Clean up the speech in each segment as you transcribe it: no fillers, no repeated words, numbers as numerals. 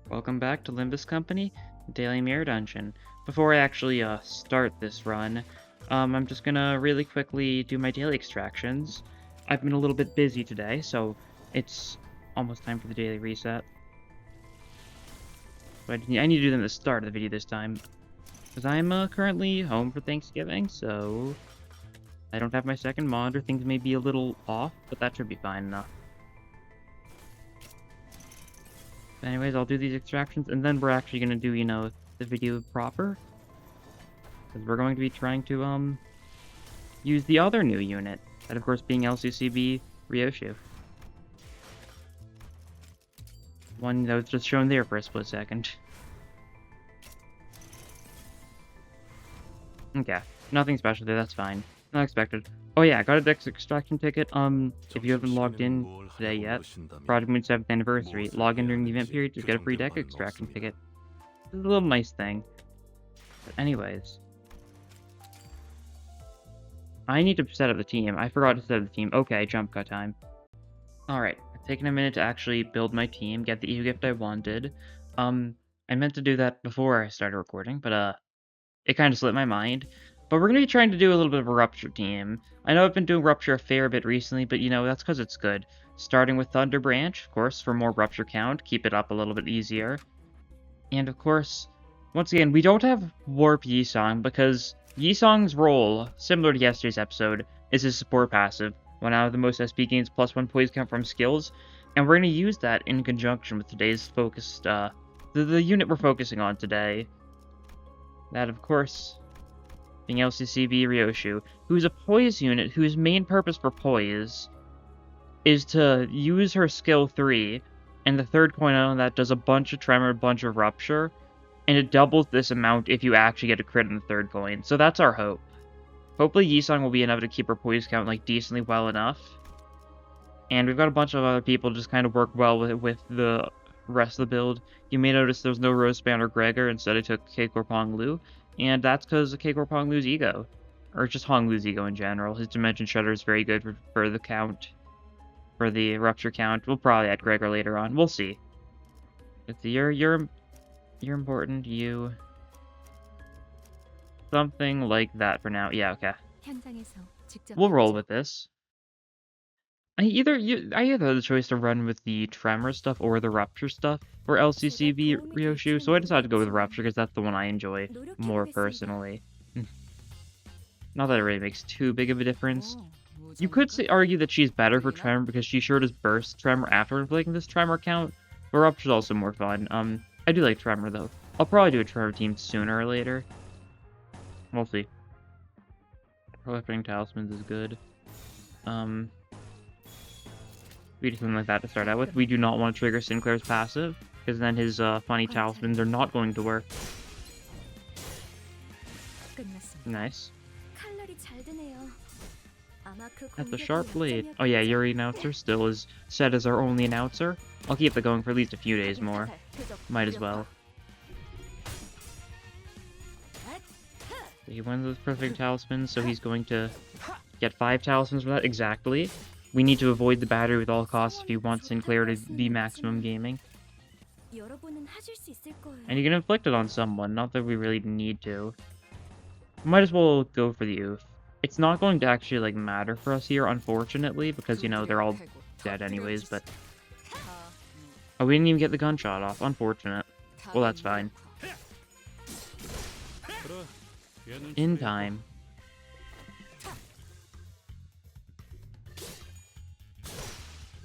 Welcome back to Limbus Company, Daily Mirror Dungeon. Before I actually start this run, I'm just gonna really quickly do my daily extractions. I've been a little bit busy today, so it's almost time for the daily reset. But I need to do them at the start of the video this time, because I'm currently home for Thanksgiving, so I don't have my second monitor. Things may be a little off, but that should be fine enough. Anyways, I'll do these extractions, and then we're actually going to do, the video proper. Because we're going to be trying to, use the other new unit. That, of course, being LCCB Ryoshu. One that was just shown there for a split second. Okay, nothing special there, that's fine. Not expected. Oh yeah, I got a Dex extraction ticket. If you haven't logged in today yet, Project Moon 7th anniversary, log in during the event period to get a free Dex extraction ticket. It's a little nice thing. But anyways, I need to set up the team. I forgot to set up the team. Okay, jump cut time. Alright, I've taken a minute to actually build my team, get the gift I wanted. I meant to do that before I started recording, but it kind of slipped my mind. But we're going to be trying to do a little bit of a Rupture team. I know I've been doing Rupture a fair bit recently, but that's because it's good. Starting with Thunder Branch, of course, for more Rupture count, keep it up a little bit easier. And of course, once again, we don't have Warp Yisong because Yisong's role, similar to yesterday's episode, is his support passive. When out of the most SP gains +1 poise count from skills, and we're going to use that in conjunction with today's focused, the unit we're focusing on today. That, of course, being LCCB Ryoshu, who's a poise unit whose main purpose for poise is to use her skill 3, and the third coin on that does a bunch of tremor, a bunch of rupture, and it doubles this amount if you actually get a crit on the third coin. So that's our hope. Hopefully Yisong will be enough to keep her poise count decently well enough. And we've got a bunch of other people just kind of work well with the rest of the build. You may notice there's no Roseband or Gregor, instead I took Keikor Ponglu. And that's because of Keikor Ponglu's ego. Or just Honglu's ego in general. His Dimension Shudder is very good for the count. For the Rupture count. We'll probably add Gregor later on. We'll see. But you're important. You... Something like that for now. Yeah, okay. We'll roll with this. I either had the choice to run with the Tremor stuff or the Rupture stuff for LCCB Ryoshu, so I decided to go with Rupture because that's the one I enjoy more personally. Not that it really makes too big of a difference. You could argue that she's better for Tremor because she sure does burst Tremor after inflicting this Tremor count, but Rupture's also more fun. I do like Tremor though. I'll probably do a Tremor team sooner or later. We'll see. Proliferating Talismans is good. We do something like that to start out with. We do not want to trigger Sinclair's passive, because then his funny talismans are not going to work. Nice. That's a sharp blade. Oh yeah, Yuri Announcer still is set as our only announcer. I'll keep that going for at least a few days more. Might as well. He wins with perfect talismans, so he's going to get 5 talismans for that, exactly. We need to avoid the battery with all costs if he wants Sinclair to be maximum gaming. And you can inflict it on someone, not that we really need to. Might as well go for the youth. It's not going to actually, matter for us here, unfortunately, because, they're all dead anyways, but... Oh, we didn't even get the gunshot off. Unfortunate. Well, that's fine. In time.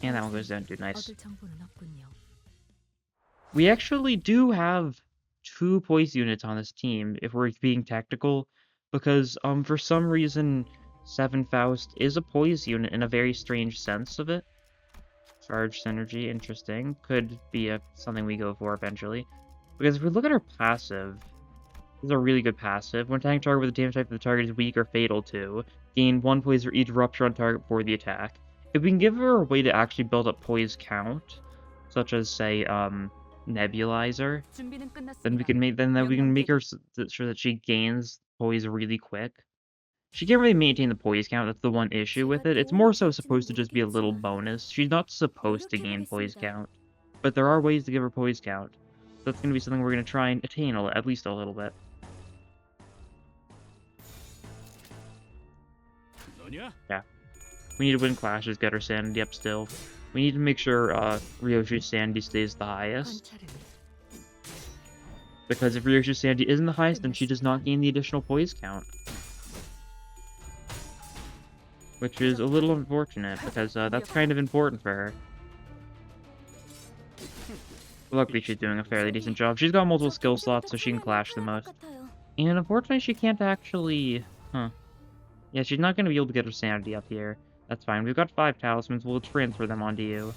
And that one goes down too. Nice. We actually do have 2 poise units on this team, if we're being technical, because for some reason 7 Faust is a poise unit in a very strange sense of it. Charge synergy, interesting. Could be something we go for eventually. Because if we look at her passive, this is a really good passive. When attacking target with a damage type the target is weak or fatal to, gain 1 poise for each rupture on target for the attack. If we can give her a way to actually build up poise count, such as say Nebulizer, then we can make her sure that she gains poise really quick. She can't really maintain the poise count, that's the one issue with it. It's more so supposed to just be a little bonus. She's not supposed to gain poise count, but there are ways to give her poise count. That's going to be something we're going to try and attain at least a little bit. Yeah. We need to win clashes, get our sanity up still. We need to make sure Ryoshu's sanity stays the highest. Because if Ryoshu's sanity isn't the highest, then she does not gain the additional poise count. Which is a little unfortunate, because that's kind of important for her. Luckily, she's doing a fairly decent job. She's got multiple skill slots, so she can clash the most. And unfortunately, she can't actually... Yeah, she's not going to be able to get her sanity up here. That's fine. We've got 5 talismans. We'll transfer them onto you.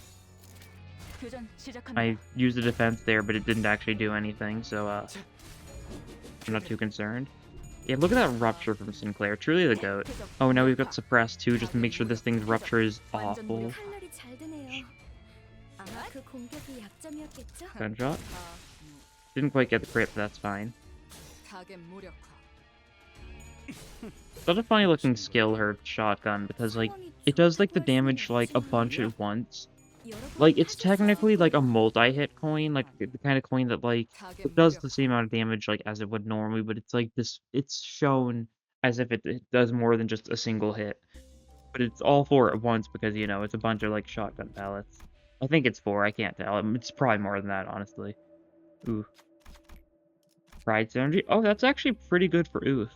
I used the defense there, but it didn't actually do anything, so I'm not too concerned. Yeah, look at that rupture from Sinclair. Truly the GOAT. Oh, now we've got suppress too, just to make sure this thing's rupture is awful. Gunshot. Didn't quite get the crit, but that's fine. Such a funny looking skill, her shotgun, because like it does like the damage like a bunch at once. Like it's technically like a multi-hit coin, like the kind of coin that like it does the same amount of damage like as it would normally, but it's like this, it's shown as if it does more than just a single hit. But it's all 4 at once because, you know, it's a bunch of like shotgun pellets. I think it's 4, I can't tell. It's probably more than that, honestly. Ooh. Pride synergy. Oh, that's actually pretty good for Oof.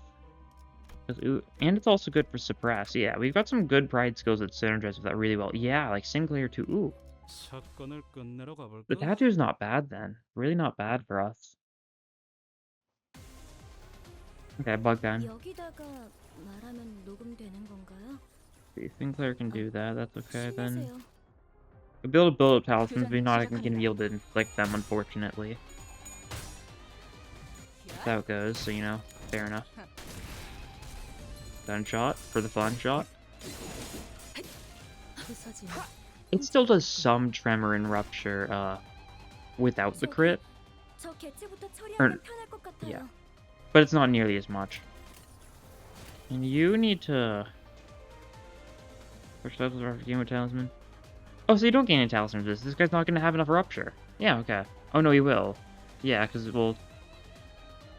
And it's also good for suppress. Yeah, we've got some good pride skills that synergize with that really well. Yeah, like Sinclair too. Ooh. The tattoo's not bad then. Really not bad for us. Okay, bug time. See, Sinclair can do that. That's okay then. We'll be able to build up talismans, but we're not going to be able to inflict them, unfortunately. That's how it goes, so you know, fair enough. Gunshot for the fun shot. It still does some tremor and rupture without the crit. Yeah. But it's not nearly as much. And you need to... Push levels of game with talisman. Oh, so you don't gain any talismans. This guy's not going to have enough rupture. Yeah, okay. Oh, no, he will. Yeah, because it will...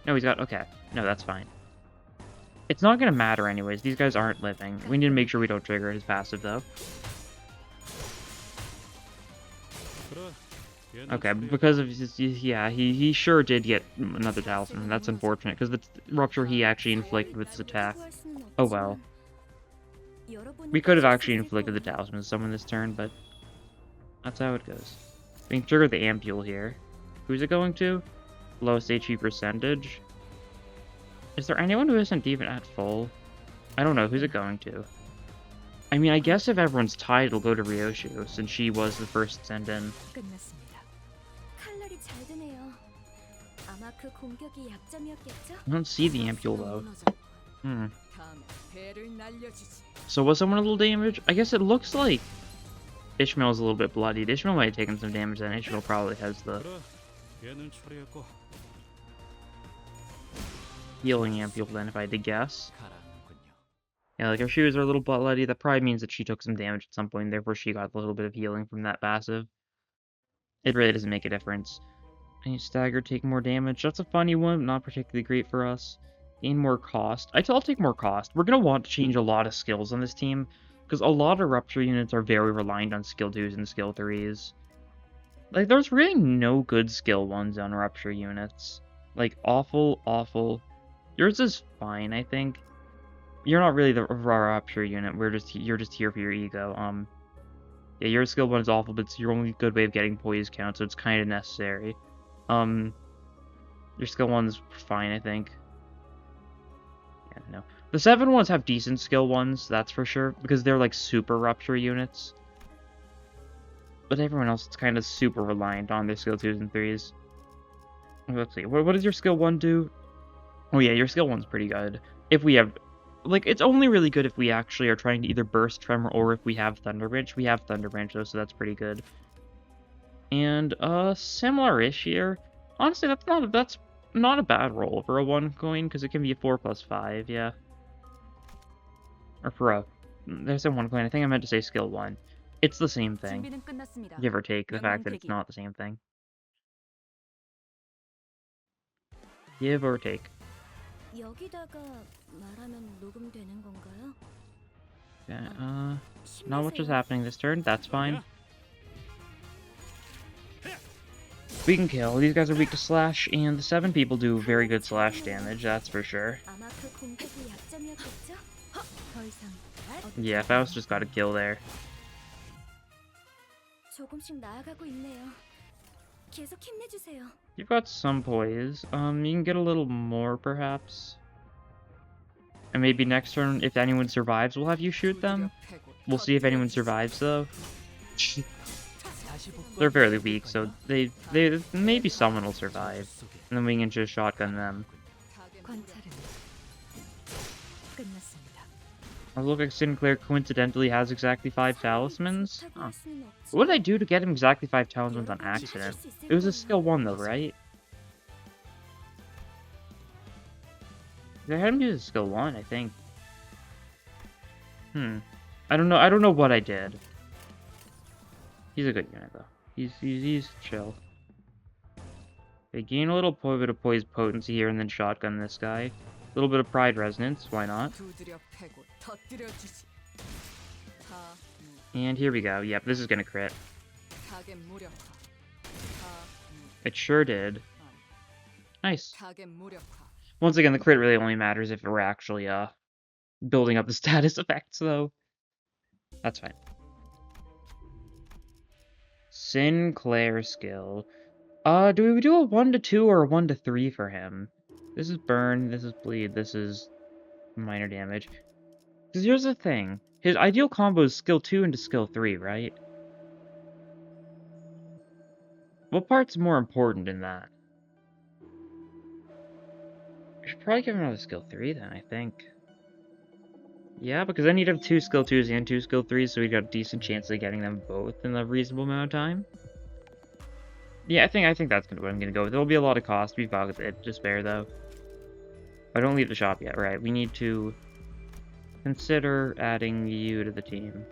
No, he's got... Okay. No, that's fine. It's not going to matter anyways. These guys aren't living. We need to make sure we don't trigger his passive, though. Okay, because of his... Yeah, he sure did get another talisman. That's unfortunate, because the rupture he actually inflicted with his attack. Oh, well. We could have actually inflicted the talisman to someone this turn, but... That's how it goes. We can trigger the ampule here. Who's it going to? Lowest HP percentage. Is there anyone who isn't even at full? I don't know. Who's it going to? I mean, I guess if everyone's tied, it'll go to Ryoshu, since she was the first sent in. I don't see the ampule, though. So was someone a little damage? I guess it looks like Ishmael's a little bit bloodied. Ishmael might have taken some damage, and Ishmael probably has the healing ampule then, if I had to guess. Yeah, like if she was a little bloody, that probably means that she took some damage at some point, therefore she got a little bit of healing from that passive. It really doesn't make a difference. And stagger, take more damage. That's a funny one, not particularly great for us. Gain more cost. I'll take more cost. We're going to want to change a lot of skills on this team, because a lot of rupture units are very reliant on skill 2s and skill 3s. Like, there's really no good skill 1s on rupture units. Like, awful. Yours is fine, I think. You're not really the raw rupture unit. You're just here for your ego. Yeah, your skill 1 is awful, but it's your only good way of getting poise count, so it's kind of necessary. Your skill 1's fine, I think. Yeah, no. The 7 ones have decent skill 1s, that's for sure, because they're like super rupture units. But everyone else is kind of super reliant on their skill 2s and 3s. Let's see, what does your skill 1 do? Oh yeah, your skill 1's pretty good. If we have... Like, it's only really good if we actually are trying to either burst Tremor or if we have Thunder Branch. We have Thunder Branch, though, so that's pretty good. And, similar-ish here. Honestly, that's not a bad roll for a 1 coin, because it can be a 4+5, yeah. Or for a... There's a 1 coin. I think I meant to say skill 1. It's the same thing. Give or take the fact that it's not the same thing. Give or take. 여기다가 말하면 녹음되는 건가요? Okay, not much is happening this turn. That's fine. We can kill. These guys are weak to slash, and the 7 people do very good slash damage, that's for sure. 아마 그 공격이 약점이었겠죠? 더 이상 Yeah, Faust just got a kill there. 조금씩 나아가고 있네요. 계속 힘내주세요. You've got some poise. You can get a little more, perhaps. And maybe next turn, if anyone survives, we'll have you shoot them. We'll see if anyone survives, though. They're fairly weak, so they maybe someone will survive, and then we can just shotgun them. I look like Sinclair coincidentally has exactly 5 talismans. Huh. What did I do to get him exactly 5 talismans on accident? It was a skill 1 though, right? I had him use a skill 1, I think. I don't know what I did. He's a good unit though. He's chill. They gain a little bit of poise potency here and then shotgun this guy. A little bit of pride resonance, why not? And here we go. Yep, this is gonna crit. It sure did. Nice. Once again, the crit really only matters if we're actually building up the status effects though. That's fine. Sinclair skill. Do we do a 1 to 2 or a 1 to 3 for him? This is burn, this is bleed, this is minor damage. Because here's the thing. His ideal combo is skill 2 into skill 3, right? What part's more important in that? I should probably give him another skill 3 then, I think. Yeah, because then you'd have 2 skill 2s and 2 skill 3s, so we'd got a decent chance of getting them both in a reasonable amount of time. Yeah, I think that's what I'm gonna go with. There'll be a lot of cost. We've got it to spare though. I don't leave the shop yet, right? We need to consider adding you to the team.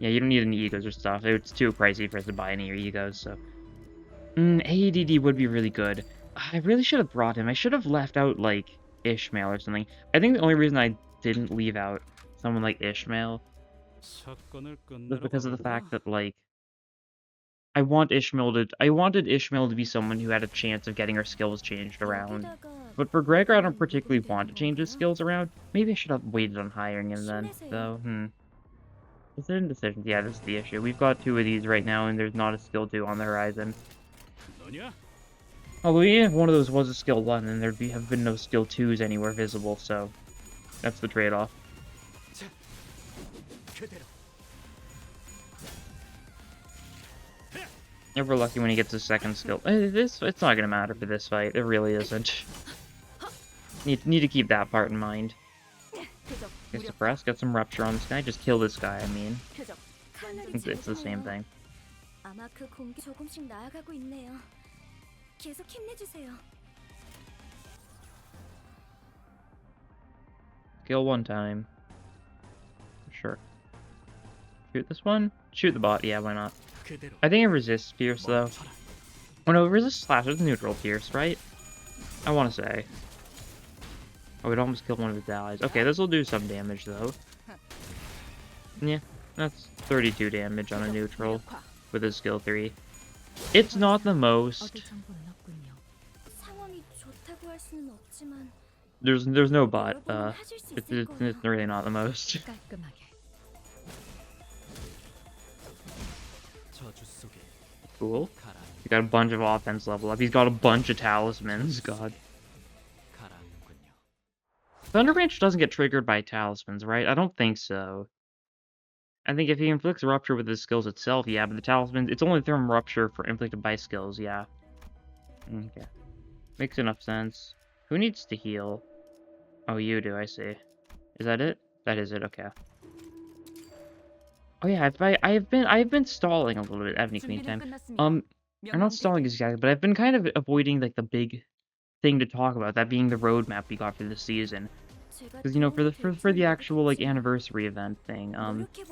Yeah, you don't need any egos or stuff. It's too pricey for us to buy any of your egos, so. AEDD would be really good. I really should have brought him. I should have left out, like, Ishmael or something. I think the only reason I didn't leave out someone like Ishmael was because of the fact that, like, I wanted Ishmael to be someone who had a chance of getting her skills changed around. But for Gregor, I don't particularly want to change his skills around. Maybe I should have waited on hiring him then, though. Decisions. Yeah, this is the issue. We've got 2 of these right now, and there's not a skill 2 on the horizon. Although even if one of those was a skill 1, then there'd have been no skill 2s anywhere visible, so that's the trade-off. If we're lucky when he gets his second skill. It's not gonna matter for this fight. It really isn't. Need to keep that part in mind. Get suppressed, get some rupture on this guy. Just kill this guy, I mean. It's the same thing. Kill 1 time. Sure. Shoot this one? Shoot the bot, yeah, why not? I think it resists Pierce, though. Oh no, it resists Slash with neutral Pierce, right? I want to say. Oh, it almost killed one of its allies. Okay, this will do some damage, though. Yeah, that's 32 damage on a neutral with a skill 3. It's not the most. There's no but. It's really not the most. Cool. He got a bunch of offense level up. He's got a bunch of talismans. God. Thunder Branch doesn't get triggered by talismans, right? I don't think so. I think if he inflicts Rupture with his skills itself, yeah, but the talismans, it's only Thermal Rupture for inflicted by skills, yeah. Okay. Makes enough sense. Who needs to heal? Oh, you do, I see. Is that it? That is it, okay. Oh yeah, I've been stalling a little bit at Queen time. I'm not stalling exactly, but I've been kind of avoiding like the big thing to talk about, that being the roadmap we got for this season. Because, you know, for the actual like anniversary event thing,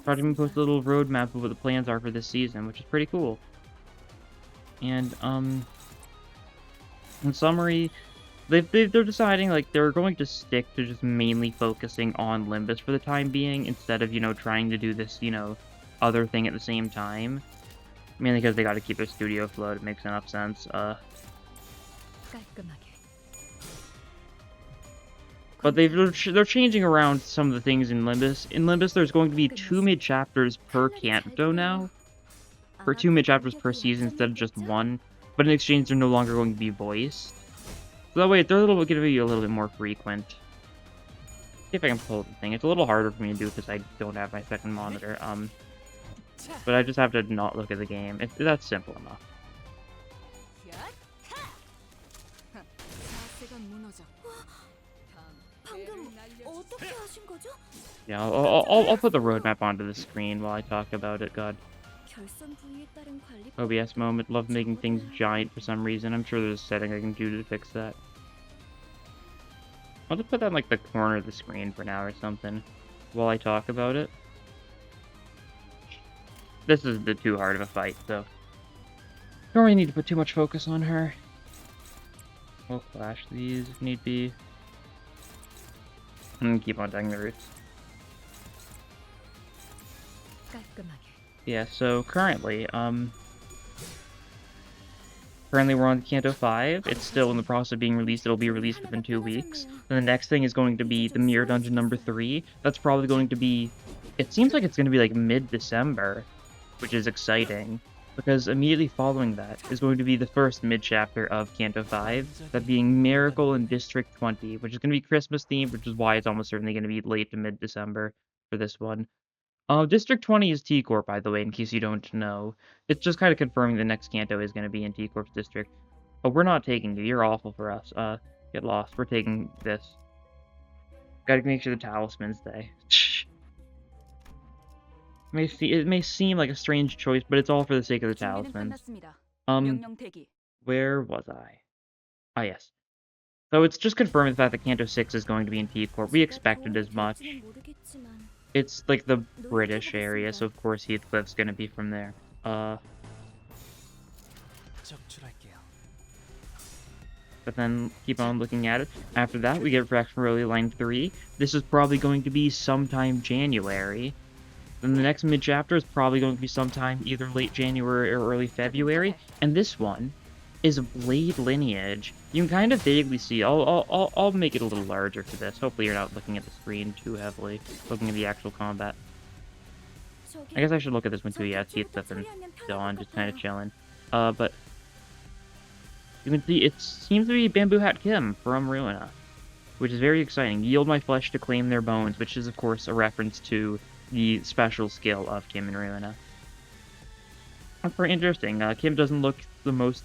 Project Moon posted a little roadmap of what the plans are for this season, which is pretty cool. And In summary, they're deciding, like, they're going to stick to just mainly focusing on Limbus for the time being, instead of, trying to do this, other thing at the same time. Mainly because they gotta keep their studio afloat, it makes enough sense. 깔끔하게. But they're changing around some of the things in Limbus. In Limbus, there's going to be 2 mid-chapters per canto now. For 2 mid-chapters per season instead of just 1. But in exchange, they're no longer going to be voiced. So that way, they're going to be a little bit more frequent. See if I can pull the thing. It's a little harder for me to do because I don't have my second monitor. But I just have to not look at the game. That's simple enough. 자세가 무너져. 방금 어떻게 하신 거죠? Yeah, I'll put the roadmap onto the screen while I talk about it. God. 결선 부위에 따른 관리. OBS moment. Love making things giant for some reason. I'm sure there's a setting I can do to fix that. I'll just put that in, like, the corner of the screen for now or something while I talk about it. This isn't too hard of a fight, so don't really need to put too much focus on her. We'll flash these if need be. And keep on tagging the roots. 깔끔하게. Yeah, so currently we're on Canto 5. It's still in the process of being released. It'll be released within 2 weeks. Then the next thing is going to be the Mirror Dungeon number 3. That's probably going to be... It seems like it's going to be like mid-December, which is exciting. Because immediately following that is going to be the first mid-chapter of Canto 5. That being Miracle in District 20, which is going to be Christmas-themed, which is why it's almost certainly going to be late to mid-December for this one. District 20 is T-Corp, by the way, in case you don't know. It's just kind of confirming the next Kanto is going to be in T-Corp's district. But we're not taking you. You're awful for us. Get lost. We're taking this. Gotta make sure the talismans stay. It may seem like a strange choice, but it's all for the sake of the talismans. Where was I? Ah, yes. So it's just confirming the fact that Kanto 6 is going to be in T-Corp. We expected as much. It's like the British area, so of course Heathcliff's gonna be from there. But then keep on looking at it. After that, we get Fraction Royally Line 3. This is probably going to be sometime January. Then the next mid-chapter is probably going to be sometime either late January or early February. And this one is a Blade Lineage. You can kind of vaguely see. I'll make it a little larger for this. Hopefully you're not looking at the screen too heavily, looking at the actual combat. I guess I should look at this one too. Yeah, it's Heathcliff and Dawn just kind of chilling. But you can see it seems to be Bamboo Hat Kim from Ruina, which is very exciting. Yield my flesh to claim their bones, which is of course a reference to the special skill of Kim and Ruina. That's pretty interesting. Kim doesn't look the most,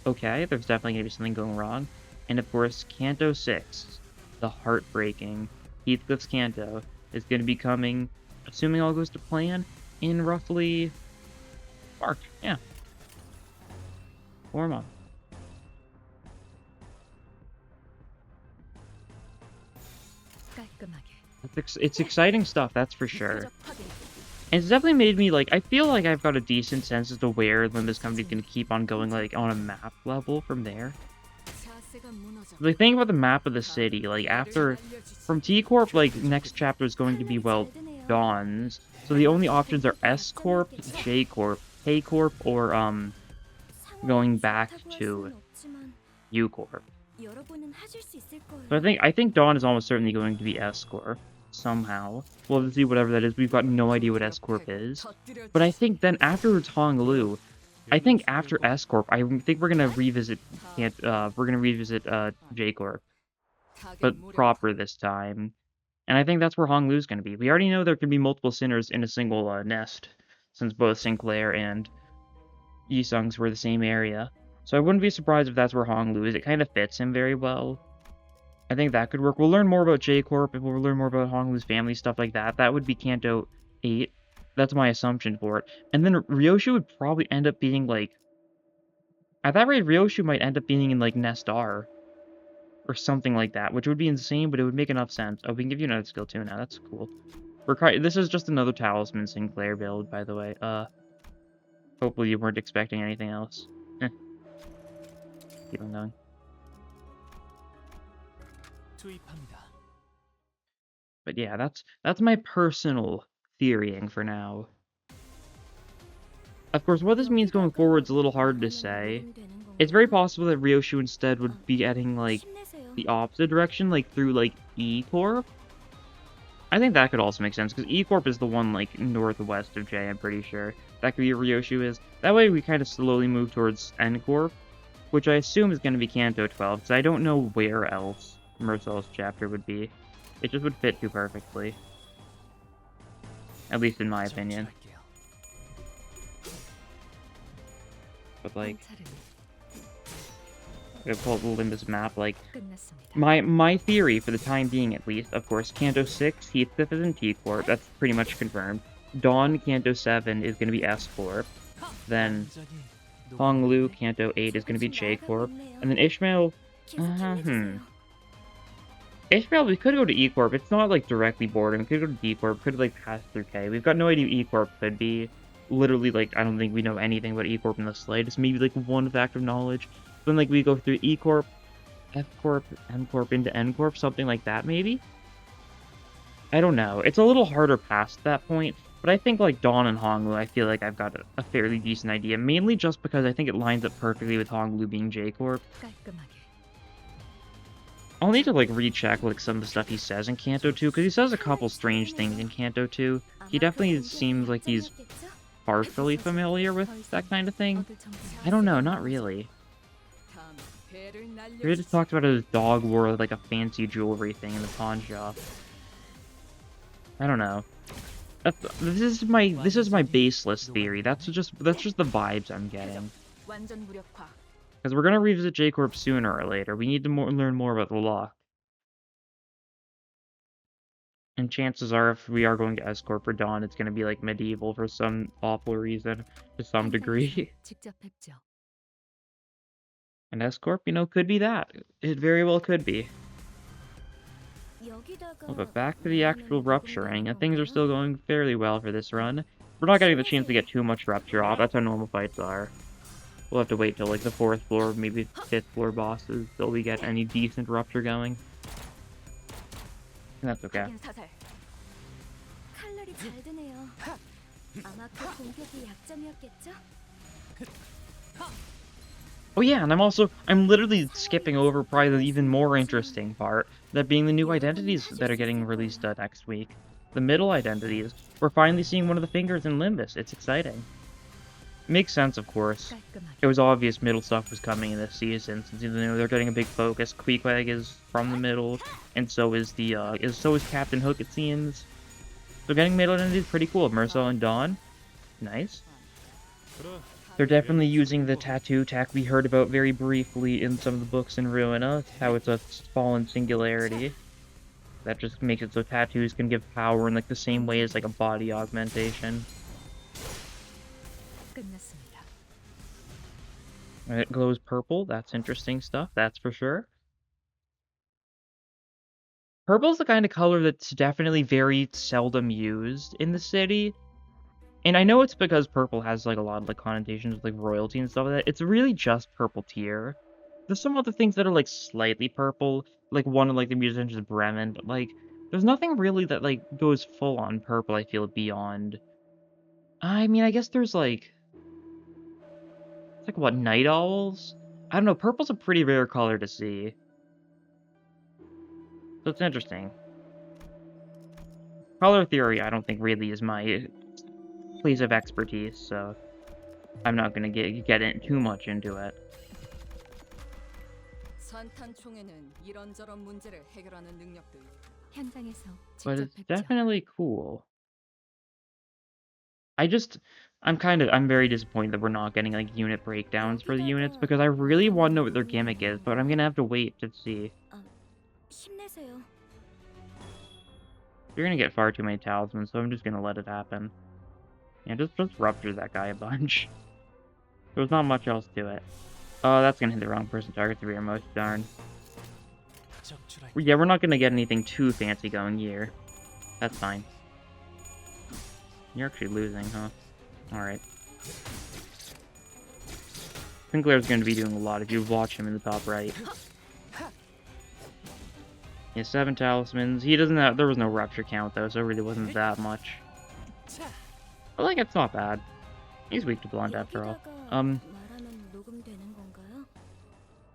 okay. There's definitely going to be something going wrong. And of course, Canto 6, the heartbreaking Heathcliff's Canto, is going to be coming, assuming all goes to plan, in roughly March. Yeah. 4 months. It's exciting stuff, that's for sure. And it's definitely made me, I feel like I've got a decent sense as to where Limbus Company is going to keep on going, on a map level from there. The thing about the map of the city, from T-Corp, next chapter is going to be, Dawn's. So the only options are S-Corp, J-Corp, K-Corp, or, going back to U-Corp. So I think Dawn is almost certainly going to be S-Corp. Somehow. We'll have to see whatever that is. We've got no idea what S-Corp is. But I think then afterwards Honglu, I think after S-Corp, I think we're gonna revisit J-Corp. But proper this time. And I think that's where Honglu's gonna be. We already know there can be multiple sinners in a single nest, since both Sinclair and Yisung's were the same area. So I wouldn't be surprised if that's where Honglu is. It kind of fits him very well. I think that could work. We'll learn more about J-Corp, and we'll learn more about Honglu's family, stuff like that. That would be Canto 8. That's my assumption for it. And then Ryoshu would probably end up being, at that rate, Ryoshu might end up being in, Nest R. Or something like that, which would be insane, but it would make enough sense. Oh, we can give you another skill too now. That's cool. This is just another Talisman Sinclair build, by the way. Hopefully you weren't expecting anything else. Keep on going. But yeah, that's my personal theorying for now. Of course, what this means going forward is a little hard to say. It's very possible that Ryoshu instead would be heading, like, the opposite direction, like, through, like, E Corp. I think that could also make sense, because E Corp is the one, like, northwest of J, I'm pretty sure. That could be where Ryoshu is. That way we kind of slowly move towards N Corp, which I assume is going to be Kanto 12, because I don't know where else Mercil's chapter would be. It just would fit too perfectly. At least in my opinion. But, like, I'm gonna pull up the Limbus map, like, my theory, for the time being at least, of course, Kanto 6, Heathcliff is in T Corp, that's pretty much confirmed. Dawn, Kanto 7 is gonna be S Corp. Then Honglu, Kanto 8 is gonna be J Corp. And then Ishmael, Ishmael, we could go to E Corp, it's not, like, directly bordering, we could go to D Corp, could, like, pass through K. We've got no idea what E Corp could be. Literally, like, I don't think we know anything about E Corp in the slightest, maybe, like, one fact of knowledge. Then, like, we go through E Corp, F Corp, M Corp into N Corp, something like that, maybe? I don't know. It's a little harder past that point, but I think, like, Dawn and Honglu, I feel like I've got a fairly decent idea, mainly just because I think it lines up perfectly with Honglu being J Corp. I'll need to, like, recheck, like, some of the stuff he says in Kanto 2, because he says a couple strange things in Kanto 2. He definitely seems like he's partially familiar with that kind of thing. I don't know, not really. We just talked about his dog wore, like, a fancy jewelry thing in the pawn shop. I don't know. This is my baseless theory. That's just the vibes I'm getting. Because we're gonna revisit J Corp sooner or later. We need to learn more about the law. And chances are, if we are going to S Corp or Dawn, it's gonna be like medieval for some awful reason, to some degree. And S Corp, you know, could be that. It very well could be. Well, but back to the actual rupturing, and things are still going fairly well for this run. We're not getting the chance to get too much rupture off, that's how normal fights are. We'll have to wait till, like, the 4th floor, maybe 5th floor bosses, till we get any decent rupture going. And that's okay. Oh yeah, and I'm literally skipping over probably the even more interesting part, that being the new identities that are getting released next week. The middle identities. We're finally seeing one of the fingers in Limbus. It's exciting. Makes sense, of course. It was obvious middle stuff was coming in this season, since, you know, they're getting a big focus. Queequeg is from the middle, and so is Captain Hook, it seems. So getting middle identities is pretty cool. Mercil and Dawn. Nice. They're definitely using the tattoo tech we heard about very briefly in some of the books in Ruina, how it's a fallen singularity. That just makes it so tattoos can give power in, like, the same way as, like, a body augmentation. It glows purple, that's interesting stuff, that's for sure. Purple's the kind of color that's definitely very seldom used in the city. And I know it's because purple has, like, a lot of, like, connotations with, like, royalty and stuff like that. It's really just purple tier. There's some other things that are, like, slightly purple, like one of, like, the musicians is Bremen, but, like, there's nothing really that, like, goes full on purple, I feel, beyond. I mean, I guess there's, like... It's like, what, night owls? I don't know, purple's a pretty rare color to see. So it's interesting. Color theory, I don't think really is my place of expertise, so I'm not gonna get in too much into it. But it's definitely cool. I'm very disappointed that we're not getting, like, unit breakdowns for the units, because I really want to know what their gimmick is, but I'm gonna have to wait to see. You're gonna get far too many talismans, so I'm just gonna let it happen. Yeah, just rupture that guy a bunch. There's not much else to it. Oh, that's gonna hit the wrong person. Target 3 or most, darn. Yeah, we're not gonna get anything too fancy going here. That's fine. You're actually losing, huh? Alright. Sinclair's gonna be doing a lot if you watch him in the top right. Yeah, 7 talismans. He doesn't have. There was no rupture count though, so it really wasn't that much. But like, it's not bad. He's weak to blunt after all. 여기다가 말하면 녹음되는 건가요?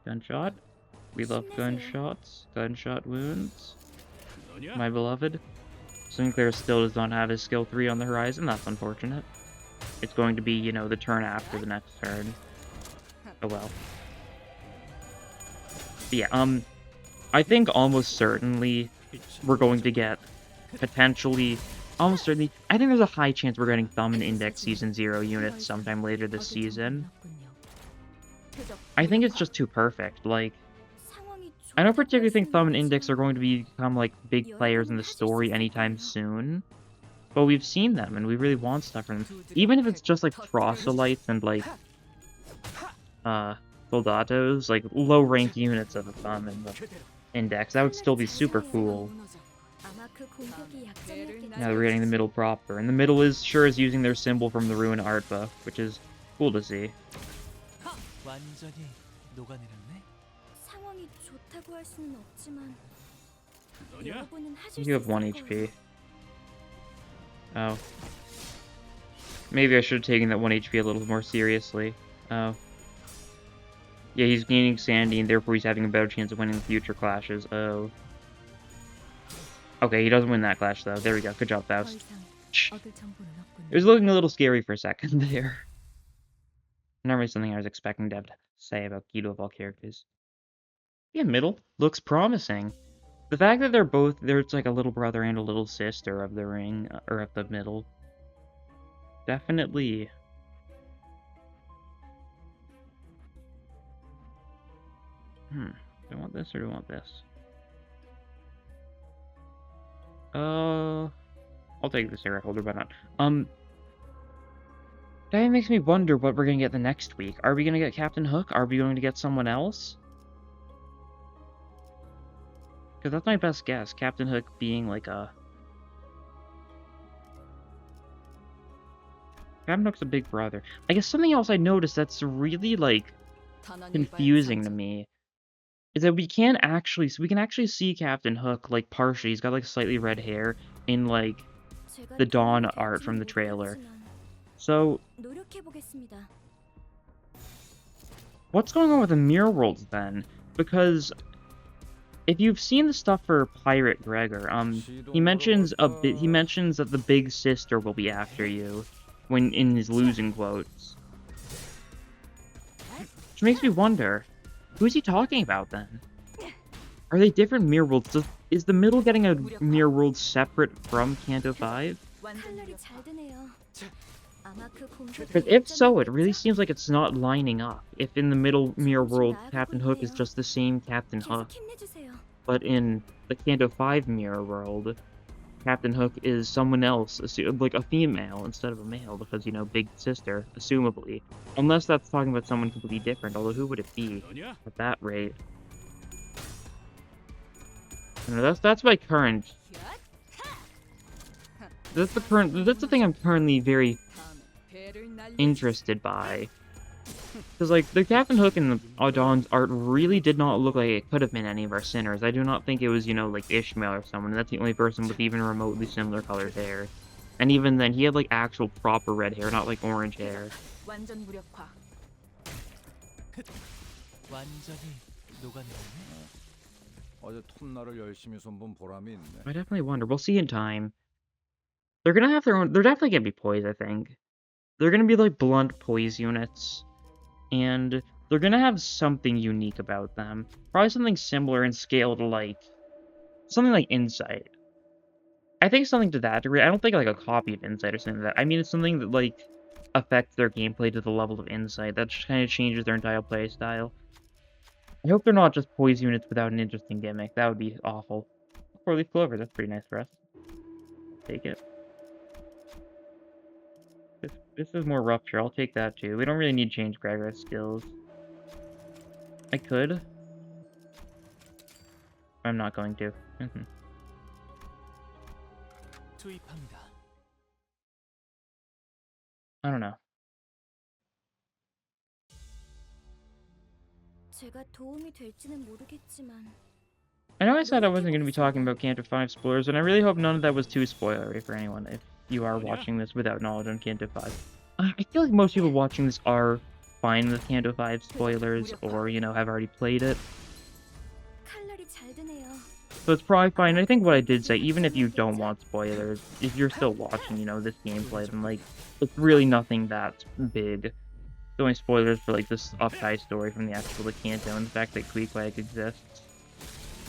Gunshot. We love 힘내세요. gunshots. Gunshot wounds. My beloved. Sinclair still does not have his skill 3 on the horizon. That's unfortunate. It's going to be, you know, the turn after the next turn. Oh well. But yeah, I think almost certainly we're going to get potentially, almost certainly, I think there's a high chance we're getting Thumb and Index Season 0 units sometime later this season. I think it's just too perfect. Like, 상황이 I don't 좋다고 particularly think Thumb and 하시는 Index are 거죠? going to become, like, big players in the story anytime soon. But we've seen them, and we really want stuff from them. Even if it's just, like, proselytes and, like, soldatos, like, low-ranked units of the Thumb and the Index, that would still be super cool. 아마 그 공격이 약점이었겠죠. Now that we're getting the middle proper. And the middle is sure is using their symbol from the Ruin art book, which is cool to see. 완전히 녹아내렸네. 상황이 좋다고 할 수는 없지만 여러분은 하실 You 수 have 1 있을 거예요. HP. Oh. Maybe I should have taken that 1 HP a little more seriously. Oh. Yeah, he's gaining Sandy, and therefore he's having a better chance of winning future clashes. Oh. Okay, he doesn't win that clash, though. There we go. Good job, 더 Faust. 이상 얻을 정보는 없군요. It was looking a little scary for a second there. Not really something I was expecting Deb to say about Guido of all characters. Yeah, middle. Looks promising. The fact that there's like a little brother and a little sister of the ring, or of the middle. Definitely. Do I want this or do I want this? I'll take this area holder, but not. That makes me wonder what we're gonna get the next week. Are we gonna get Captain Hook? Are we going to get someone else? Because that's my best guess. Captain Hook being like a... Captain Hook's a big brother. I guess something else I noticed that's really, like, confusing to me is that we can actually see Captain Hook, like, partially. He's got, like, slightly red hair in, like, 제가 the Dawn 도움이 art from the 될지는 trailer. 모르겠지만 So, 노력해보겠습니다. what's going on with the Mirror Worlds, then? Because if you've seen the stuff for Pirate Gregor, he mentions that the big sister will be after you when in his losing quotes. Which makes me wonder, who's he talking about then? Are they different Mirror Worlds? Is the middle getting a Mirror World separate from Kanto 5? 칼날이 잘 드네요. 아마 그 공격이 Because if so, it really 약점이었겠죠? seems like it's not lining up. If in the middle Mirror World, Captain Hook is just the same Captain Hook, 계속 힘내주세요. but in the Kanto 5 Mirror World, Captain Hook is someone else, like a female instead of a male, because, you know, big sister, assumably. Unless that's talking about someone completely different, although who would it be at that rate? I don't know, that's my current... That's the thing I'm currently very interested by. Because, like, the Captain Hook and the Dawn's art really did not look like it could have been any of our sinners. I do not think it was, you know, like Ishmael or someone. That's the only person with even remotely similar colored hair. And even then, he had, like, actual proper red hair, not, like, orange hair. 완전 무력화. 완전히 녹아내렸네. 어제 톱날을 열심히 손본 보람이 있네. I definitely wonder. We'll see in time. They're gonna have their own... They're definitely gonna be poise, I think. They're gonna be, like, blunt poise units. And they're gonna have something unique about them. Probably something similar in scale to, like... Something like Insight. I think something to that degree. I don't think, like, a copy of Insight or something like that. I mean, it's something that, like, affects their gameplay to the level of Insight. That just kind of changes their entire play style. I hope they're not just poise units without an interesting gimmick. That would be awful. 4-leaf clover, that's pretty nice for us. Take it. This is more rupture. I'll take that too. We don't really need to change Gregor's skills. I could. I'm not going to. 투입합니다. I don't know. 제가 도움이 될지는 모르겠지만 I know I said I wasn't going to be talking about Canto 5 spoilers, and I really hope none of that was too spoilery for anyone if you are watching this without knowledge on Canto 5. I feel like most people watching this are fine with Canto 5 spoilers, or, you know, have already played it. 칼날이 잘 드네요. So it's probably fine. I think what I did say, even if you don't want spoilers, if you're still watching, you know, this gameplay, then, like, it's really nothing that big. The only spoilers for, like, this up-high story from the actual Kanto and the fact that Queequeg exists,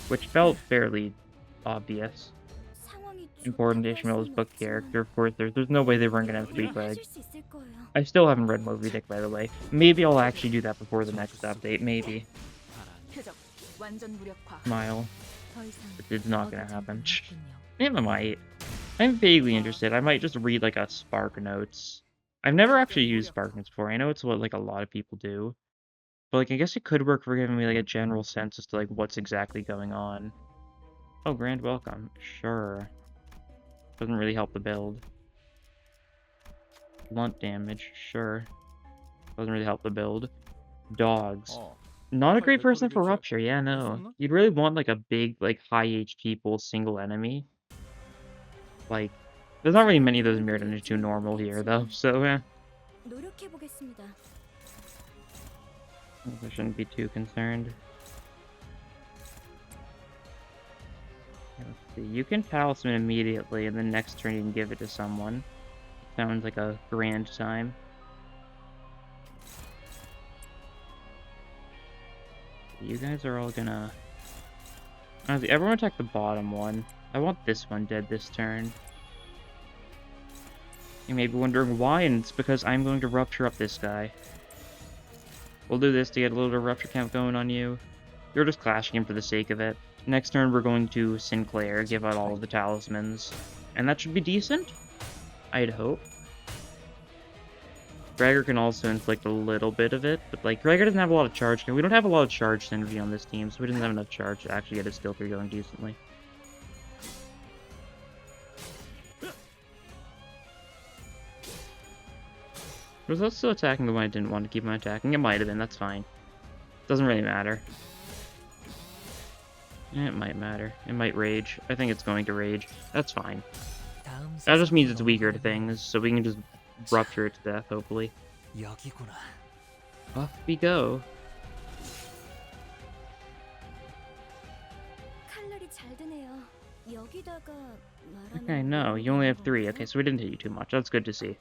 which felt fairly obvious. 상황이 Important to 좋다고 할 Ishmael's 수는 book 없지만 character, of course, there's no way they weren't gonna have 노력을 Queequeg. 해줄 수 있을 거예요. I still haven't read Moby Dick, by the way. Maybe I'll actually do that before the next update, maybe. 표적 완전 무력화. Smile. 더 이상 It's not gonna 얻어지지 happen. 않았군요. Maybe I might. I'm vaguely interested. I might just read, like, a Spark Notes. I've never actually used Spark Notes before. I know it's what, like, a lot of people do. But, like, I guess it could work for giving me, like, a general sense as to, like, what's exactly going on. Oh, grand welcome. Sure. Doesn't really help the build. Blunt damage. Sure. Doesn't really help the build. Dogs. 어, Not a great 헐, person 백골이 for 교체 Rupture, yeah, no. 됐었나? You'd really want, like, a big, like, high HP pool single enemy. Like, there's not really many of those mirrored into 2 normal here, though, so, 노력해 보겠습니다. I shouldn't be too concerned. Let's see, you can talisman immediately, and then next turn you can give it to someone. Sounds like a grand time. You guys are all gonna... Honestly, everyone attack the bottom one. I want this one dead this turn. You may be wondering why, and it's because I'm going to rupture up this guy. We'll do this to get a little bit of rupture count going on you. You're just clashing him for the sake of it. Next turn we're going to Sinclair, give out all of the talismans. And that should be decent? I'd hope. Gregor can also inflict a little bit of it, but like Gregor doesn't have a lot of charge. We don't have a lot of charge synergy on this team, so we didn't have enough charge to actually get his skill tree going decently. Was that still attacking the one I didn't want to keep him attacking? It might have been, that's fine. Doesn't really matter. It might matter. It might rage. I think it's going to rage. That's fine. That just means it's weaker to things, so we can just rupture it to death, hopefully. 여기구나. Off we go. 칼날이 잘 드네요. 여기다가 말하는 Okay, no, you only have 3. Okay, so we didn't hit you too much. That's good to see.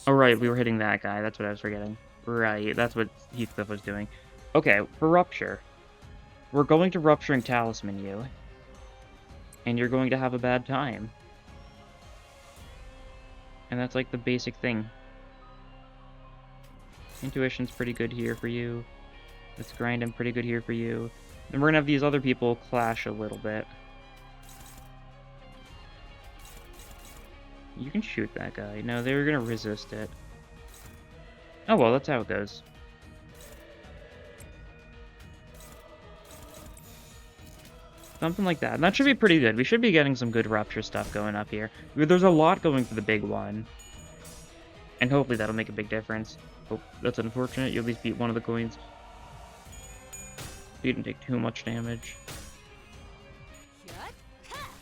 Oh, right, we were hitting that guy. That's what I was forgetting. Right, that's what Heathcliff was doing. Okay, for Rupture, we're going to Rupture and Talisman you, and you're going to have a bad time. And that's like the basic thing. Intuition's pretty good here for you. Let's grind him pretty good here for you. Then we're gonna have these other people clash a little bit. You can shoot that guy. No, they were gonna resist it. Oh well, that's how it goes. Something like that. And that should be pretty good. We should be getting some good Rupture stuff going up here. There's a lot going for the big one. And hopefully that'll make a big difference. Oh, that's unfortunate. You at least beat one of the coins. You didn't take too much damage.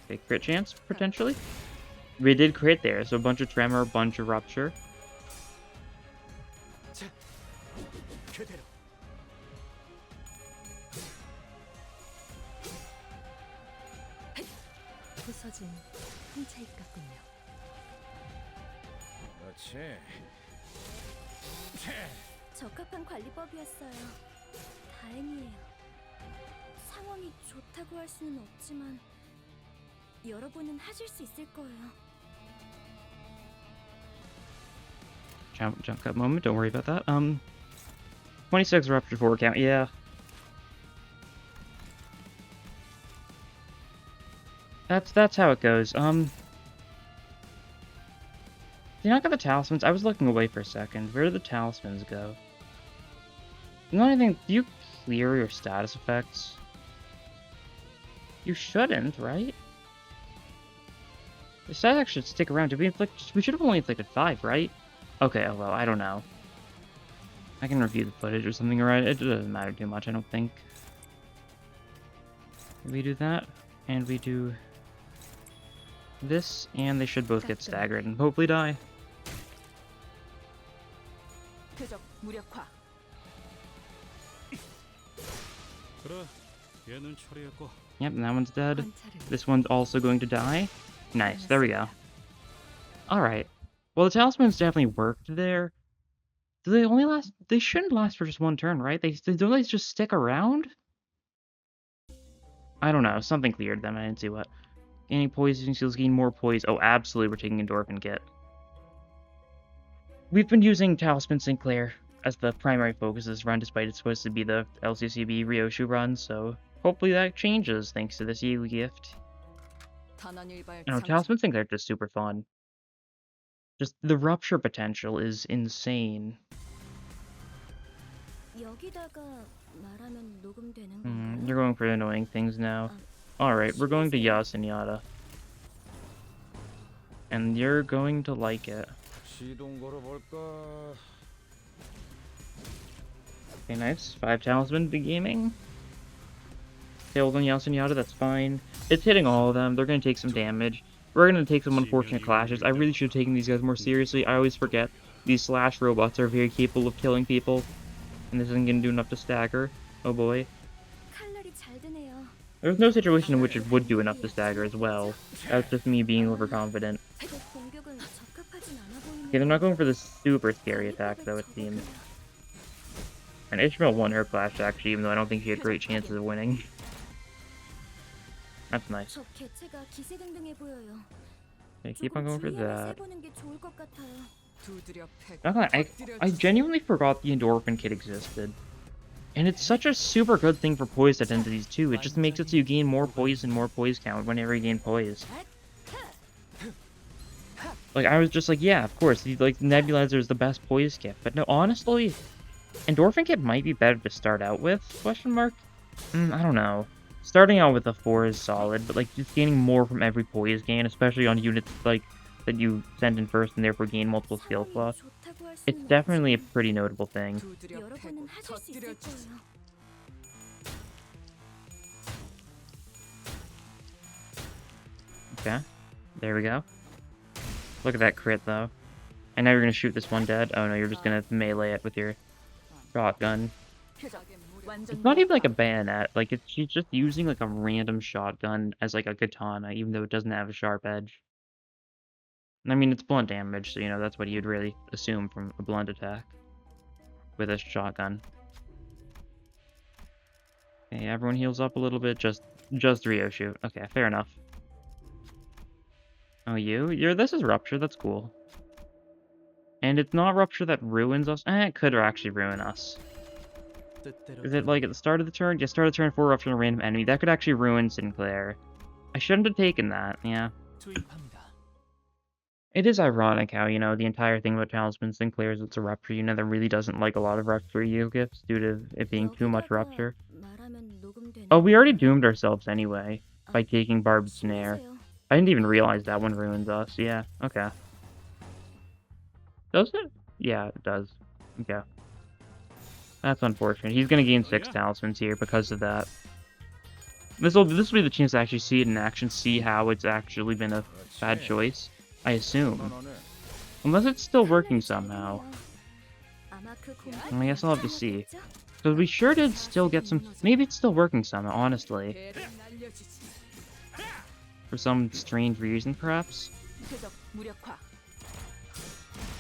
Okay, crit chance, potentially? We did crit there, so a bunch of Tremor, a bunch of Rupture. 그대로. 부서진 훔쳐입 같군요. 그렇지. 적합한 관리법이었어요. 다행이에요. 상황이 좋다고 할 수는 없지만 여러분은 하실 수 있을 거예요. Jump cut moment, don't worry about that. 26 Rupture 4 count, yeah. That's how it goes. You not got the talismans? I was looking away for a second. Where did the talismans go? You know anything? Do you clear your status effects? You shouldn't, right? The status effects should stick around. Did we inflict? We should have only inflicted 5, right? Okay, oh well, I don't know. I can review the footage or something, right? It doesn't matter too much, I don't think. We do that, and we do this, and they should both get staggered and hopefully die. 표적 무력화. 그래, 얘는 처리했고. Yep, and that one's dead. This one's also going to die. Nice, there we go. Alright. Well, the talismans definitely worked there. Do they only last? They shouldn't last for just one turn, right? Don't they just stick around? I don't know. Something cleared them. I didn't see what. Gaining poison skills, gain more poise. Oh, absolutely, we're taking endorphin kit. We've been using Talisman Sinclair as the primary focus of this run, despite it's supposed to be the LCCB Ryoshu run, so hopefully that changes thanks to this EU gift. 단원일발 You know, Talisman Sinclair is just super fun. Just the rupture potential is insane. 여기다가 말하면 녹음되는 건가요? You're going for annoying things now. Alright, we're going to Yasenyata. And you're going to like it. 시동 걸어볼까? Okay, nice. 5 Talisman to gaming. Tailed on Yasenyata, that's fine. It's hitting all of them. They're going to take some damage. We're going to take some unfortunate clashes. I really should have taken these guys more seriously. I always forget these slash robots are very capable of killing people. And this isn't going to do enough to stagger. Oh boy. 칼날이 잘 드네요. There's no situation in which it would do enough to stagger as well. That's just me being overconfident. 그 공격은 적합하진 않아 보이네요. Okay, they're not going for the super scary attack though, it seems. And Ishmael won her clash actually, even though I don't think she had great chances of winning. That's nice. 저 개체가 기세등등해 보여요. Okay, keep on going for that. 해보는 게 좋을 것 같아요. 두드려 패고 Not gonna, I genuinely forgot the endorphin kit existed. And it's such a super good thing for poise identities too. It just makes it so you gain more poise and more poise count whenever you gain poise. Like, I was just like, yeah, of course, like, Nebulizer is the best poise kit. But no, honestly, endorphin kit might be better to start out with, question mark? I don't know. Starting out with a 4 is solid, but, like, just gaining more from every poise gain, especially on units, like, that you send in first and therefore gain multiple skill slots, 좋다고 할 it's 수는 definitely a 없지만 pretty notable thing. 두드려 패고 여러분은 하실 수 있을 터뜨려 거예요. Okay, there we go. Look at that crit, though. I know you're gonna shoot this one dead. Oh no, you're just gonna melee it with your shotgun. 표적 완전 It's not even like a bayonet. Like, she's just using like a random shotgun as like a katana, even though it doesn't have a sharp edge. I mean, it's blunt damage, so you know that's what you'd really assume from a blunt attack with a shotgun. Okay, everyone heals up a little bit. Just Ryoshu. Okay, fair enough. Oh, you're this is rupture. That's cool. And it's not rupture that ruins us. It could actually ruin us. Is it like at the start of the turn? Yeah, start of the turn for rupture on a random enemy. That could actually ruin Sinclair. I shouldn't have taken that. Yeah. It is ironic how, you know, the entire thing about Talisman Sinclair is it's a rupture. You know, that really doesn't like a lot of rupture EU gifts due to it being too much 여기다가 rupture. 말하면 녹음되는 Oh, we already 건가요? doomed ourselves anyway by taking Barbed Snare. 심하세요. I didn't even realize that one ruins us. Yeah, okay. Does it? Yeah, it does. Okay. That's unfortunate. He's gonna gain 6 talismans here because of that. This will be the chance to actually see it in action, see how it's actually been a bad choice. I assume. 만원에 Unless it's still working 칼날이 잘 somehow. 드네요. 아마 그 공격이 I guess I'll have to see. 잘못됐죠? Because we sure did still get some... Maybe it's still working somehow, honestly. 배를 날려주지. For some strange reason, perhaps? 표적 무력화.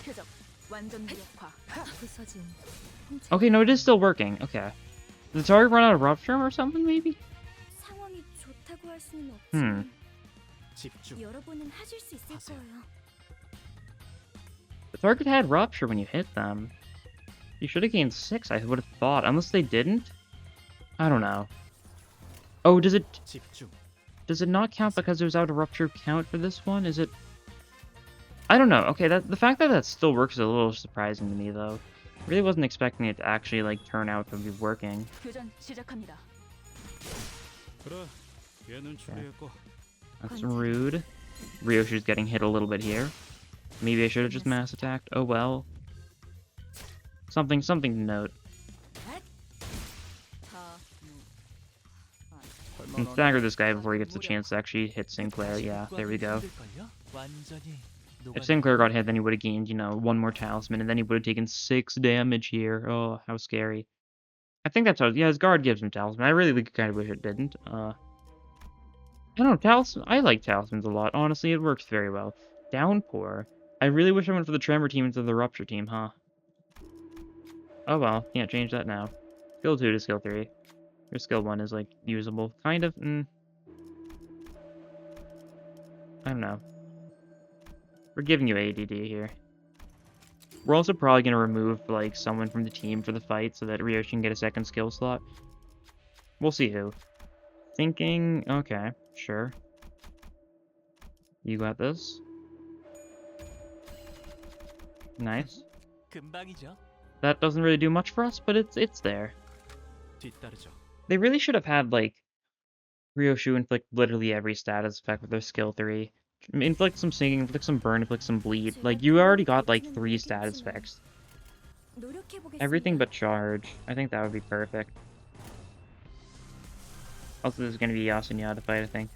표적 완전 무력화. 부서진 Okay, no, it is still working. Okay. Did the target run out of rupture or something, maybe? 상황이 좋다고 할 수는 Hmm. 없지만 여러분은 하실 수 있을 거예요. The target had rupture when you hit them. You should have gained 6, I would have thought. Unless they didn't? I don't know. Oh, does it not count because it was out of rupture count for this one? Is it... I don't know. Okay, the fact that that still works is a little surprising to me, though. Really wasn't expecting it to actually, like, turn out to be working. 교전 시작합니다. 그래, 얘는 처리했고. That's rude. Ryoshu's getting hit a little bit here. Maybe I should have just mass attacked. Oh well. Something to note. 다 And stagger this guy before he gets a chance to actually hit Sinclair. Yeah, there we go. If Sinclair got hit, then he would have gained, you know, one more talisman, and then he would have taken 6 damage here. Oh, how scary. I think that's how, yeah, his guard gives him talisman. I really kind of wish it didn't. I don't know, talisman, I like talismans a lot. Honestly, it works very well. Downpour. I really wish I went for the Tremor team instead of the Rupture team, huh? Oh well, can't change that now. Skill 2 to skill 3. Your skill 1 is, like, usable. Kind of, I don't know. We're giving you ADD here. We're also probably going to remove, like, someone from the team for the fight so that Ryoshu can get a second skill slot. We'll see who. Thinking... Okay, sure. You got this. Nice. That doesn't really do much for us, but it's there. They really should have had, like, Ryoshu inflict literally every status effect with their skill 3. Inflict some singing, inflict some burn, inflict some bleed. Like, you already got, like, 3 status effects. Everything but charge. I think that would be perfect. Also, this is going to be Yasunyata fight, I think.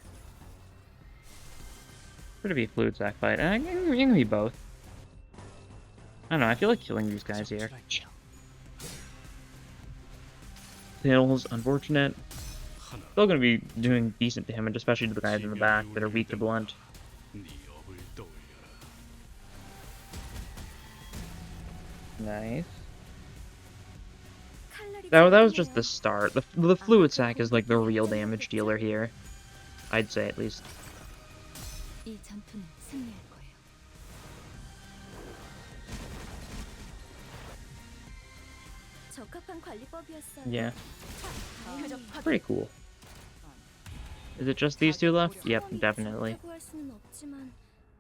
Could it be a Fluid Sack fight? It can be both. I don't know, I feel like killing these guys here. Hills, unfortunate. Still going to be doing decent damage, especially to the guys in the back that are weak to blunt. Nice. That was just the start. The Fluid Sack is like the real damage dealer here. I'd say, at least. 이 전투는 승리할 거예요. 적합한 관리법이었어요. Yeah, 표적 확인. pretty cool. Is it just these two left? Yep, definitely. 없다고 할 수는 없지만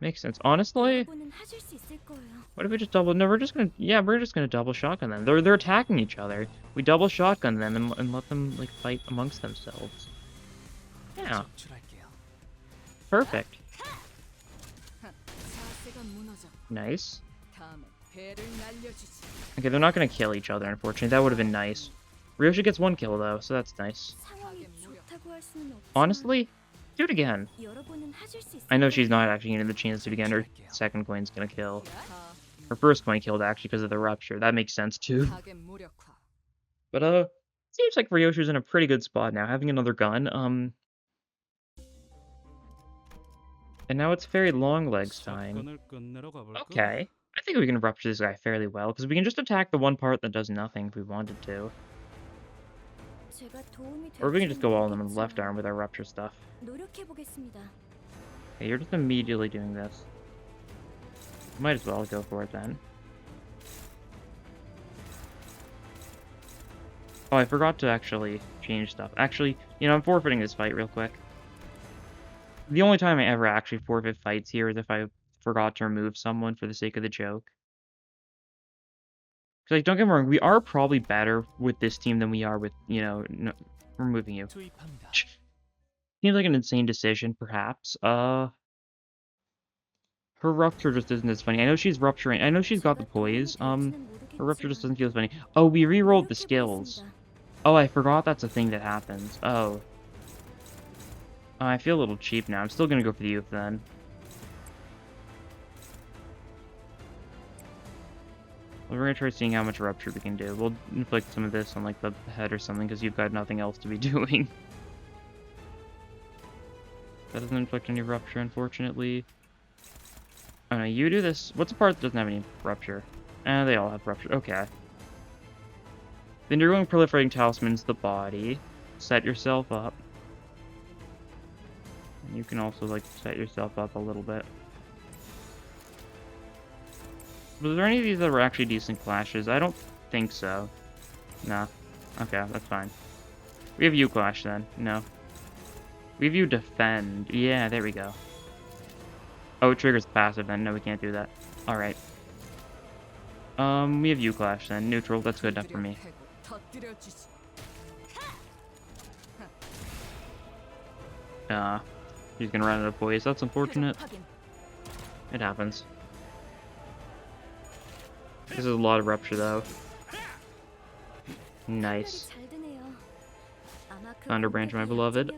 Makes sense. Honestly, 여러분은 하실 수 있을 거예요. what if we just double... No, we're just gonna double shotgun them. They're attacking each other. We double shotgun them and let them, like, fight amongst themselves. Yeah. Perfect. 자세가 무너져. Nice. 다음은 배를 날려주지. Okay, they're not gonna kill each other, unfortunately. That would have been nice. Ryoshu gets 1 kill, though, so that's nice. 상황이 좋다고 할 수는 없지만 Honestly, do it again. 여러분은 하실 수 있을 I know 거예요. she's not actually getting the chance to again. Her second coin's gonna kill. 다 Her first coin killed, actually, because of the rupture. That makes sense, too. 악의 무력화. But, seems like Ryoshu's in a pretty good spot now, having another gun. And now it's Fairy Longlegs time. Okay. I think we can rupture this guy fairly well, because we can just attack the one part that does nothing if we wanted to. 제가 도움이 Or we can just go all in on the 될지는 left arm with our rupture stuff. 노력해 보겠습니다. Okay, you're just immediately doing this. Might as well go for it then. Oh, I forgot to actually change stuff. Actually, you know, I'm forfeiting this fight real quick. The only time I ever actually forfeit fights here is if I forgot to remove someone for the sake of the joke. Because, like, don't get me wrong, we are probably better with this team than we are with, you know, removing you. Seems like an insane decision, perhaps. Her rupture just isn't as funny. I know she's rupturing. I know she's got the poise. Her rupture just doesn't feel as funny. Oh, we re-rolled the skills. Oh, I forgot that's a thing that happens. Oh. I feel a little cheap now. I'm still gonna go for the youth then. We're gonna try seeing how much rupture we can do. We'll inflict some of this on, like, the head or something, because you've got nothing else to be doing. That doesn't inflict any rupture, unfortunately. Oh no, you do this. What's the part that doesn't have any rupture? They all have rupture. Okay. Then you're going proliferating talismans the body. Set yourself up. And you can also, like, set yourself up a little bit. Was there any of these that were actually decent clashes? I don't think so. No. Okay, that's fine. We have you clash then. No. We have you defend. Yeah, there we go. Oh, it triggers passive then. No, we can't do that. Alright. We have you clash then. Neutral, that's good enough for me. 터뜨려주지. He's gonna run out of poise. That's unfortunate. 표적 확인. It happens. This is a lot of rupture though. Nice. 잘 드네요. 아마 Thunder Branch, my beloved.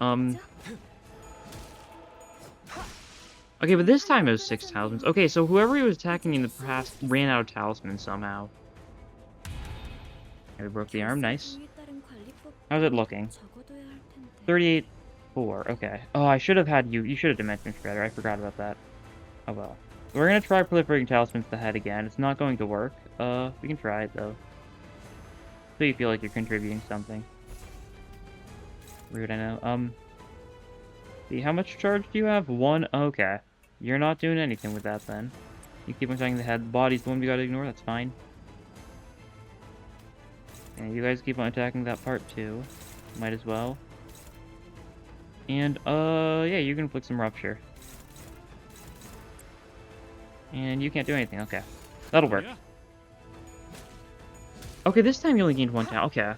Okay, but this time it was 6 talismans. Okay, so whoever he was attacking in the past ran out of talismans somehow. Okay, we broke the arm, nice. How's it looking? 38-4, okay. Oh, I should have had you should have Dimension Shredder, I forgot about that. Oh well. We're gonna try proliferating talismans to the head again. It's not going to work. We can try it though. So you feel like you're contributing something. Rude, I know. See, how much charge do you have? 1? Okay. You're not doing anything with that then. You keep on attacking the head. The body's the one we gotta ignore, that's fine. And you guys keep on attacking that part too. Might as well. And, yeah, you can inflict some rupture. And you can't do anything, okay. That'll work. Yeah. Okay, this time you only gained 1 talent, okay.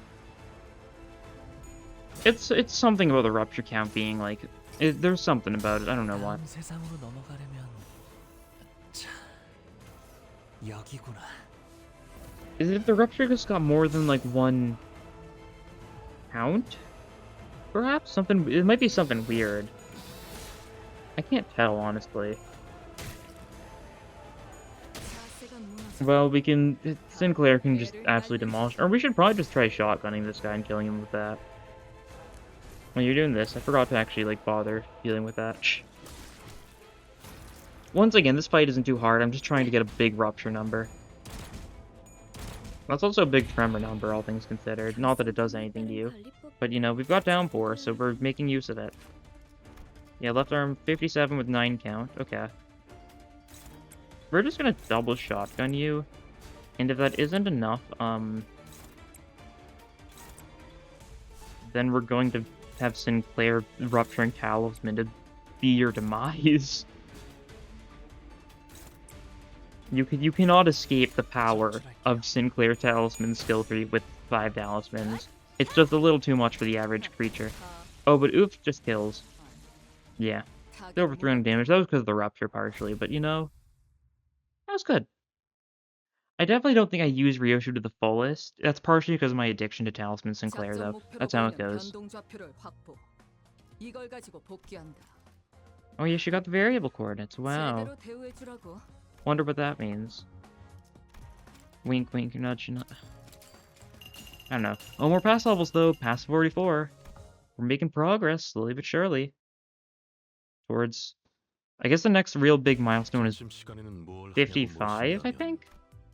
It's something about the rupture count being, like, there's something about it, I don't know what. 세상으로 넘어가려면 자, 여기구나. Is it if the rupture just got more than, like, 1 count? Perhaps? Something, it might be something weird. I can't tell, honestly. Well, we can, Sinclair can just absolutely demolish, or we should probably just try shotgunning this guy and killing him with that. When you're doing this, I forgot to actually, like, bother dealing with that. Once again, this fight isn't too hard, I'm just trying to get a big rupture number. That's also a big tremor number, all things considered. Not that it does anything to you. But, you know, we've got downpour, so we're making use of it. Yeah, left arm 57 with 9 count. Okay. We're just gonna double shotgun you. And if that isn't enough, then we're going to have Sinclair rupturing talisman to be your demise. You cannot escape the power of Sinclair Talisman skill tree with 5 talismans. It's just a little too much for the average creature. Oh, but oof just kills. Yeah. It's over 300 damage. That was because of the rupture partially, but you know, that was good. I definitely don't think I use Ryoshu to the fullest. That's partially because of my addiction to Talisman Sinclair, though. That's how it goes. Oh yeah, she got the variable coordinates. Wow. Wonder what that means. Wink, wink, nudge, nudge. I don't know. Oh, more pass levels, though. Pass 44. We're making progress, slowly but surely. Towards... I guess the next real big milestone is 55, I think?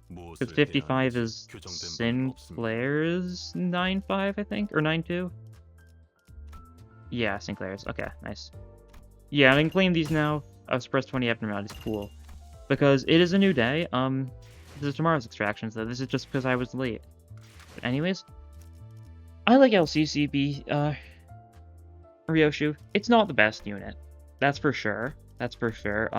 Because 55 is Sinclair's 9.5, I think? Or 9.2? Yeah, Sinclair's. Okay, nice. Yeah, I can claim these now. I've suppressed 20 abnormalities. Cool. Because it is a new day. This is tomorrow's extractions, though. This is just because I was late. But anyways, I like LCCB, Ryoshu. It's not the best unit. That's for sure. That's for sure.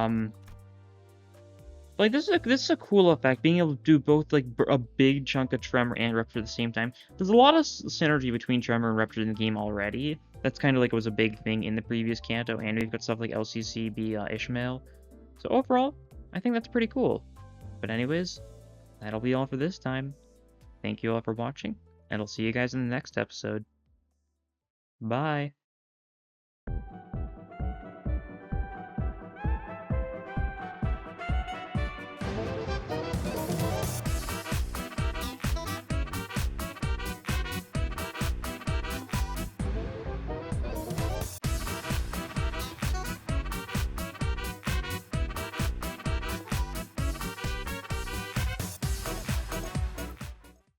Like, this is a cool effect, being able to do both, like, a big chunk of Tremor and Rupture at the same time. There's a lot of synergy between Tremor and Rupture in the game already. That's kind of like it was a big thing in the previous Kanto, and we've got stuff like LCCB Ishmael. So overall, I think that's pretty cool. But anyways, that'll be all for this time. Thank you all for watching, and I'll see you guys in the next episode. Bye!